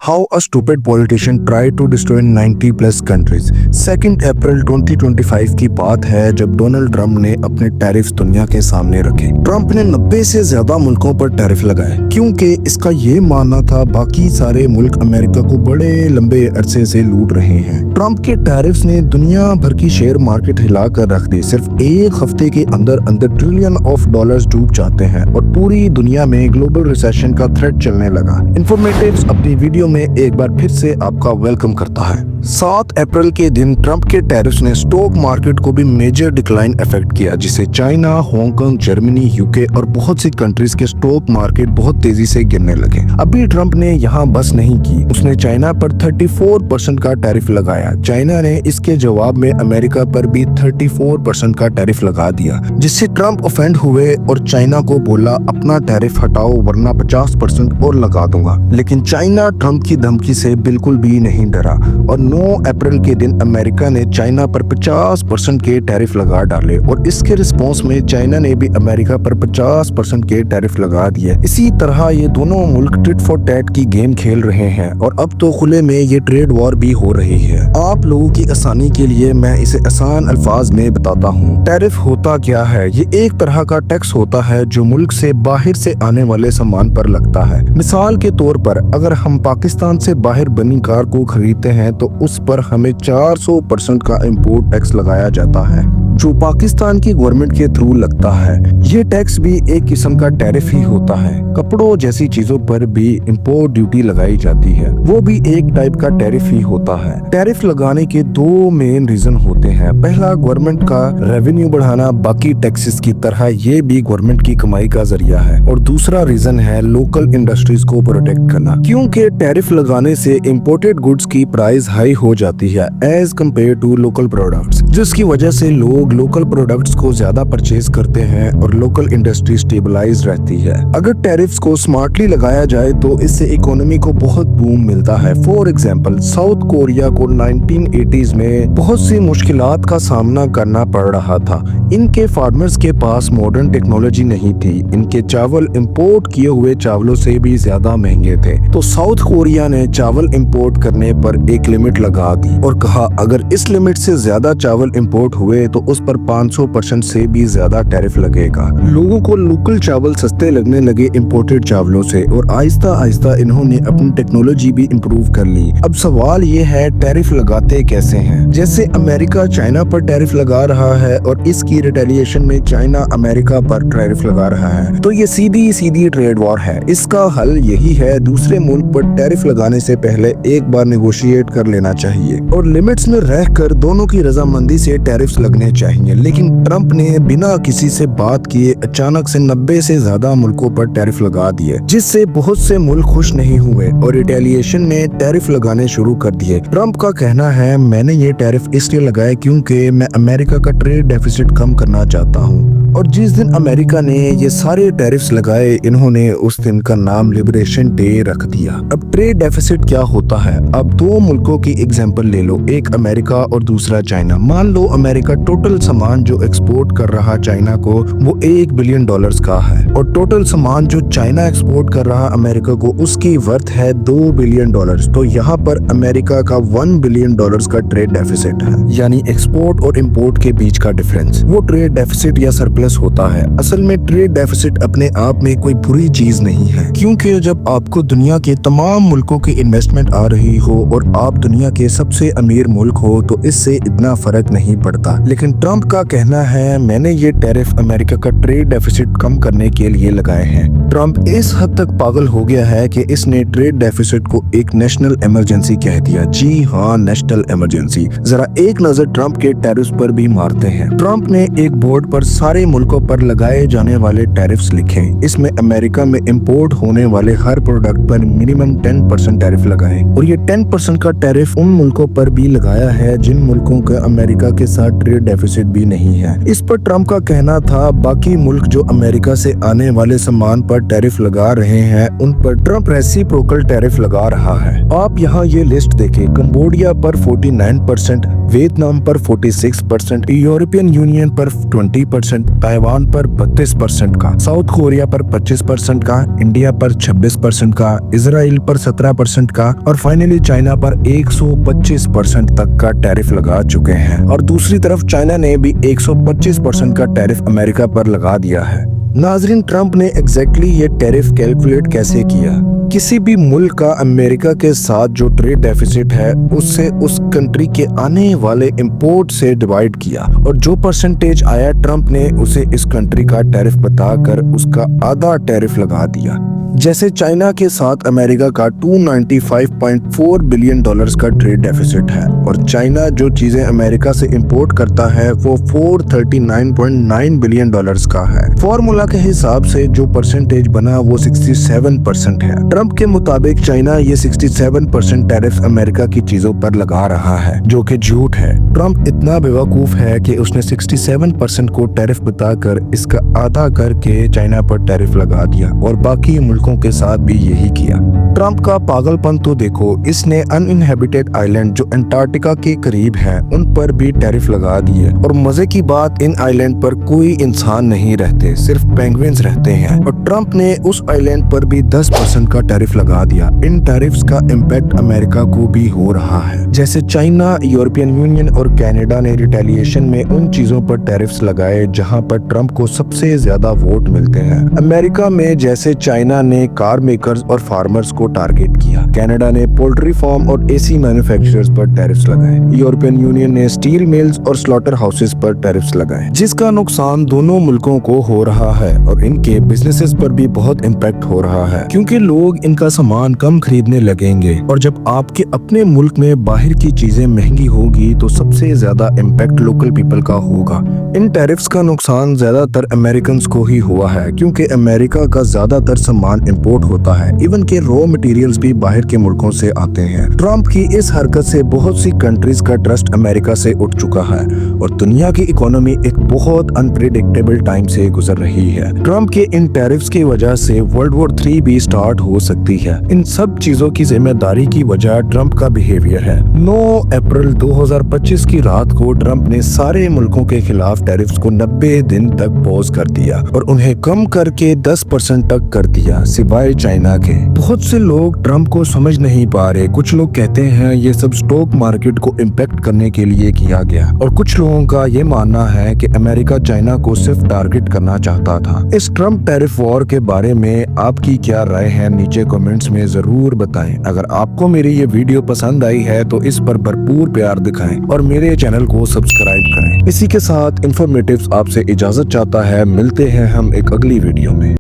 How a stupid politician tried to destroy 90 plus countries. 2 अप्रैल 2025 की बात है जब डोनाल्ड ट्रंप ने अपने टैरिफ्स दुनिया के सामने रखे। ट्रंप ने 90 से ज्यादा मुल्कों पर टैरिफ लगाए क्योंकि इसका ये मानना था बाकी सारे मुल्क अमेरिका को बड़े लंबे अरसे से लूट रहे हैं। ट्रंप के टैरिफ्स ने दुनिया भर की शेयर मार्केट हिला कर रख दी। सिर्फ एक हफ्ते के अंदर अंदर ट्रिलियन ऑफ डॉलर्स डूब जाते हैं और पूरी दुनिया में ग्लोबल रिसेशन का थ्रेट चलने लगा। इन्फॉर्मेटिव्स अपनी वीडियो में एक बार फिर से आपका वेलकम करता है। 7 अप्रैल के दिन ट्रंप के टैरिफ्स ने स्टॉक मार्केट को भी मेजर डिक्लाइन इफेक्ट किया, जिससे चाइना, हांगकांग, जर्मनी, यूके और बहुत सी कंट्रीज के स्टॉक मार्केट बहुत तेजी से गिरने लगे। अभी ट्रंप ने यहाँ बस नहीं की, उसने चाइना पर 34% का टैरिफ लगाया। चाइना ने इसके जवाब में अमेरिका पर भी 34% का टैरिफ लगा दिया, जिससे ट्रंप ऑफेंड हुए और चाइना को बोला अपना टैरिफ हटाओ वरना 50% और लगा दूंगा। लेकिन चाइना ट्रंप की धमकी से बिल्कुल भी नहीं डरा और 9 अप्रैल के दिन अमेरिका ने चाइना पर 50% के टैरिफ लगा डाले और इसके रिस्पॉन्स में चाइना ने भी अमेरिका पर 50% के टैरिफ लगा दिए। इसी तरह ये दोनों मुल्क टिट फॉर टैट की गेम खेल रहे हैं और अब तो खुले में ये ट्रेड वॉर भी हो रही है। आप लोगों की आसानी के लिए मैं इसे आसान अल्फाज में बताता हूँ। टैरिफ होता क्या है? ये एक तरह का टैक्स होता है जो मुल्क से बाहर से आने वाले सामान पर लगता है। मिसाल के तौर पर अगर हम पाकिस्तान से बाहर बनी कार को खरीदते हैं तो उस पर हमें 400% का इंपोर्ट टैक्स लगाया जाता है, जो पाकिस्तान की गवर्नमेंट के थ्रू लगता है। ये टैक्स भी एक किस्म का टैरिफ ही होता है। कपड़ों जैसी चीजों पर भी इंपोर्ट ड्यूटी लगाई जाती है, वो भी एक टाइप का टैरिफ ही होता है। टैरिफ लगाने के 2 मेन रीजन होते हैं। पहला, गवर्नमेंट का रेवेन्यू बढ़ाना, बाकी टैक्सेस की तरह ये भी गवर्नमेंट की कमाई का जरिया है। और दूसरा रीजन है लोकल इंडस्ट्रीज को प्रोटेक्ट करना, क्योंकि टैरिफ लगाने से इम्पोर्टेड गुड्स की प्राइस हाई हो जाती है as compare to local products, जिसकी वजह से लोग लोकल प्रोडक्ट्स को ज्यादा परचेज करते हैं और लोकल इंडस्ट्री स्टेबलाइज रहती है। अगर टैरिफ्स को स्मार्टली लगाया जाए तो इससे इकोनॉमी को बहुत बूम मिलता है। फॉर एग्जांपल, साउथ कोरिया को 1980s में बहुत सी मुश्किलात का सामना करना पड़ रहा था। इनके फार्मर्स के पास मॉडर्न टेक्नोलॉजी नहीं थी, इनके चावल इंपोर्ट किए हुए चावलों से भी ज्यादा महंगे थे। तो साउथ कोरिया ने चावल इंपोर्ट करने पर एक लिमिट लगा दी और कहा अगर इस लिमिट से ज्यादा चावल इंपोर्ट हुए तो उस पर 500% से भी ज्यादा टैरिफ लगेगा। लोगों को लोकल चावल सस्ते लगने लगे इंपोर्टेड चावलों से और आहिस्ता आहिस्ता इन्होंने अपनी टेक्नोलॉजी भी इम्प्रूव कर ली। अब सवाल ये है टैरिफ लगाते कैसे हैं? जैसे अमेरिका चाइना पर टैरिफ लगा रहा है और इसकी रिटेलिएशन में चाइना अमेरिका पर टैरिफ लगा रहा है, तो ये सीधी ट्रेड वॉर है। इसका हल यही है, दूसरे मुल्क पर टैरिफ लगाने से पहले एक बार नेगोशिएट कर लेना चाहिए और लिमिट्स में रहकर दोनों की रजामंदी से टैरिफ्स लगने चाहिए। लेकिन ट्रंप ने बिना किसी से बात किए अचानक से 90 से ज्यादा मुल्कों पर टैरिफ लगा दिए, जिससे बहुत से मुल्क खुश नहीं हुए और रिटेलिएशन में टैरिफ लगाने शुरू कर दिए। ट्रंप का कहना है मैंने ये टैरिफ इसलिए लगाए क्योंकि मैं अमेरिका का ट्रेड डेफिसिट कम करना चाहता हूँ। और जिस दिन अमेरिका ने ये सारे टैरिफ्स लगाए, इन्होंने उस दिन का नाम लिबरेशन डे रख दिया। अब ट्रेड डेफिसिट क्या होता है? अब 2 मुल्कों की एग्जांपल ले लो, एक अमेरिका और दूसरा चाइना। मान लो अमेरिका टोटल सामान जो एक्सपोर्ट कर रहा चाइना को वो $1 बिलियन का है और टोटल सामान जो चाइना एक्सपोर्ट कर रहा अमेरिका को उसकी वर्थ है $2 बिलियन। तो यहाँ पर अमेरिका का $1 बिलियन का ट्रेड डेफिसिट है, यानी एक्सपोर्ट और इम्पोर्ट के बीच का डिफरेंस। वो ट्रेड डेफिसिट या सरप्लस होता है। असल में ट्रेड डेफिसिट अपने आप में कोई बुरी चीज नहीं है, क्योंकि जब आपको दुनिया के तमाम मुल्कों की इन्वेस्टमेंट आ रही हो और आप दुनिया के सबसे अमीर मुल्क हो तो इससे इतना फर्क नहीं पड़ता। लेकिन ट्रंप का कहना है मैंने ये टैरिफ अमेरिका का ट्रेड डेफिसिट कम करने के लिए लगाए हैं। ट्रंप इस हद तक पागल हो गया है कि इसने ट्रेड डेफिसिट को एक नेशनल इमरजेंसी कह दिया। जी हाँ, नेशनल इमरजेंसी। जरा एक नजर ट्रंप के टैरिफ्स पर भी मारते हैं। ट्रंप ने एक बोर्ड पर सारे मुल्कों पर लगाए जाने वाले टैरिफ्स लिखे। इसमें अमेरिका में इंपोर्ट होने वाले हर प्रोडक्ट पर मिनिमम 10% टैरिफ लगाए और ये 10% का टैरिफ उन मुल्कों पर भी लगाया है जिन मुल्कों का अमेरिका के साथ ट्रेड डेफिसिट भी नहीं है। इस पर ट्रंप का कहना था बाकी मुल्क जो अमेरिका से आने वाले सामान पर टैरिफ लगा रहे हैं उन पर ट्रंप रेसिप्रोकल टैरिफ लगा रहा है। आप यहाँ ये लिस्ट देखें, कंबोडिया पर 49%, वियतनाम पर 46%, यूरोपियन यूनियन पर 20%, ताइवान पर 32% का, साउथ कोरिया पर 25% का, इंडिया पर 26% का, इजराइल पर 17% का और फाइनली चाइना पर 125% तक का टैरिफ लगा चुके हैं। और दूसरी तरफ चाइना ने भी 125% का टैरिफ अमेरिका पर लगा दिया है। नाजरीन, ट्रंप ने एग्जैक्टली ये टैरिफ कैलकुलेट कैसे किया? किसी भी मुल्क का अमेरिका के साथ जो ट्रेड डेफिसिट है उससे उस कंट्री के आने वाले इंपोर्ट से डिवाइड किया और जो परसेंटेज आया ट्रंप ने उसे इस कंट्री का टैरिफ बताकर उसका आधा टैरिफ लगा दिया। जैसे चाइना के साथ अमेरिका का 295.4 बिलियन डॉलर्स का ट्रेड डेफिसिट है और चाइना जो चीजें अमेरिका से इंपोर्ट करता है वो 439.9 बिलियन डॉलर्स का है। फॉर्मूला के हिसाब से जो परसेंटेज बना वो 67% है। ट्रंप के मुताबिक चाइना ये 67% टैरिफ अमेरिका की चीजों पर लगा रहा है, जो कि झूठ है। ट्रंप इतना बेवकूफ है कि उसने 67% को टैरिफ बताकर इसका आधा करके चाइना पर टैरिफ लगा दिया और बाकी मुल्कों के साथ भी यही किया। ट्रंप का पागलपन तो देखो, इसने अनइनहेबिटेड आइलैंड जो अंटार्कटिका के करीब है उन पर भी टैरिफ लगा दिए और मजे की बात इन आइलैंड पर कोई इंसान नहीं रहते, सिर्फ पेंगुइन्स रहते हैं और ट्रंप ने उस आइलैंड पर भी 10% का टैरिफ लगा दिया। इन टैरिफ्स का इम्पैक्ट अमेरिका को भी हो रहा है। जैसे चाइना, यूरोपियन यूनियन और कनाडा ने रिटेलिएशन में उन चीजों पर टैरिफ्स लगाए जहां पर ट्रंप को सबसे ज्यादा वोट मिलते हैं। अमेरिका में जैसे चाइना ने कार मेकर्स और फार्मर्स को टारगेट किया, कनाडा ने पोल्ट्री फार्म और एसी मैन्युफैक्चरर्स पर टैरिफ्स लगाए, यूरोपियन यूनियन ने स्टील मिल्स और स्लॉटर हाउसेस पर टैरिफ्स लगाए, जिसका नुकसान दोनों मुल्कों को हो रहा है और इनके बिजनेसेस पर भी बहुत इम्पैक्ट हो रहा है क्योंकि लोग इनका सामान कम खरीदने लगेंगे और जब आपके अपने मुल्क में बाहर की चीजें महंगी होगी तो सबसे ज्यादा इम्पैक्ट लोकल पीपल का होगा। इन टैरिफ्स का नुकसान ज्यादातर अमेरिकन को ही हुआ है क्योंकि अमेरिका का ज्यादातर सामान इंपोर्ट होता है, इवन के रॉ मटेरियल्स भी बाहर के मुल्कों से आते हैं। ट्रंप की इस हरकत से बहुत सी कंट्रीज का ट्रस्ट अमेरिका से उठ चुका है और दुनिया की इकोनॉमी एक बहुत अनप्रेडिक्टेबल टाइम से गुजर रही है। ट्रंप के इन टैरिफ्स की वजह से वर्ल्ड वॉर 3 भी स्टार्ट हो सकती है। इन सब चीजों की जिम्मेदारी की वजह ट्रंप का बिहेवियर है। 9 अप्रैल 2025 की रात को ट्रंप ने सारे मुल्कों के खिलाफ टैरिफ्स को 90 दिन तक पॉज कर दिया और उन्हें कम करके 10% तक कर दिया, सिवाय चाइना के। बहुत से लोग ट्रंप को समझ नहीं पा रहे। कुछ लोग कहते हैं ये सब स्टॉक मार्केट को इम्पैक्ट करने के लिए किया गया और कुछ लोगों का ये मानना है कि अमेरिका चाइना को सिर्फ टारगेट करना चाहता था। इस ट्रंप टैरिफ वॉर के बारे में आपकी क्या राय है, नीचे कमेंट्स में जरूर बताएं। अगर आपको मेरी ये वीडियो पसंद आई है तो इस पर भरपूर प्यार दिखाएं और मेरे चैनल को सब्सक्राइब करें। इसी के साथ इन्फॉर्मेटिव्स आपसे इजाजत चाहता है। मिलते हैं हम एक अगली वीडियो में।